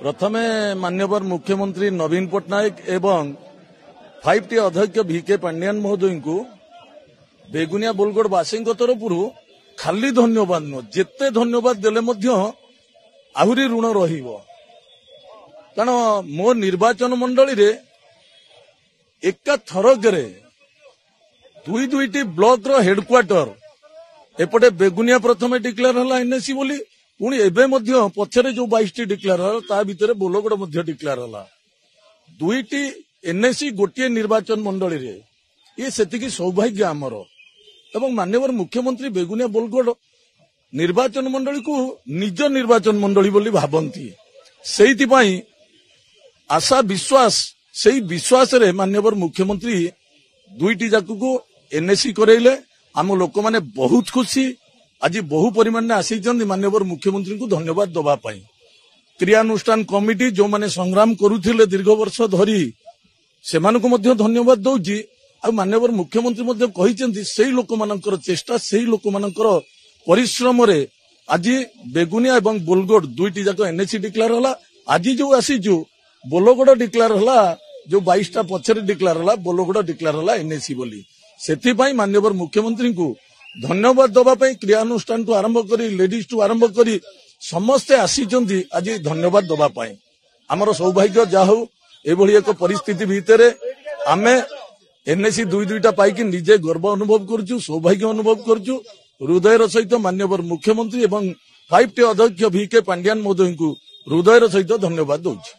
प्रथमे माननीय मुख्यमंत्री नवीन पट्टनायक एवं 5T अध्यक्ष VK पांडियान महोदय को बेगुनिया बोलगड़वासी तरफ खाली धन्यवाद नुह जिते धन्यवाद देले आहरी ऋण कारण मो निर्वाचन मंडली रे एका थरकरे दुईटी ब्लॉक रो हेडक्वार्टर एपटे बेगुनिया प्रथमे डिक्लेयर हला एनएसी बोली पुणी एबे मध्य पछरे जो 22टी डिक्लेयर हला ता भितरे बोलगड़ मध्य डिक्लेयर हला दुईटी एनएसी गोटे निर्वाचन मंडली रे ये सेतिकी सौभाग्य आमर एवं माननीय मुख्यमंत्री बेगुनिया बोलगड़ निर्वाचन मंडली को निज निर्वाचन मंडली बोली भाबंती सेहिति पई आशा विश्वास सेही विश्वास रे माननीय मुख्यमंत्री दुईटी जाक को एनएसी करैले आम लोक माने बहुत खुशी आज बहु परिमाण में आसी माननीय मुख्यमंत्री को धन्यवाद दबा पाई क्रियानुष्ठान कमिटी जो माने संग्राम करुथिले दीर्घ वर्ष धरी सेमानकु मध्य धन्यवाद दउची आ माननीय मुख्यमंत्री मध्य कहिसेंती सेही लोक मानकर चेष्टा सेही लोक मानकर परिश्रम रे आज बेगुनिया एवं बोलगड़ दुईटी जाक एनएसी डिक्लेयर हला आज जो आसी जो बोलगड़ डिक्लेयर हला जो 22टा पछरे डिक्लेयर हला बोलगड़ डिक्लेयर हला एनएसी बोली सेथि पई माननीय मुख्यमंत्री को धन्यवाद दबा पई क्रियानुष्ठान टू आरंभ करी लेडीज टू आरंभ करी समस्ते आसीचंती आज धन्यवाद दबा पई हमर सौभाग्य जा हो एभली एक परिस्थिति भितरे आमे एनएसी दुईटा पाई कि निजे गर्व अनुभव करछु सौभाग्य अनुभव करछु हृदयर सहित माननीय मुख्यमंत्री एवं 5T अध्यक्ष VK पांडियान महोदय को हृदयर सहित धन्यवाद दउछि।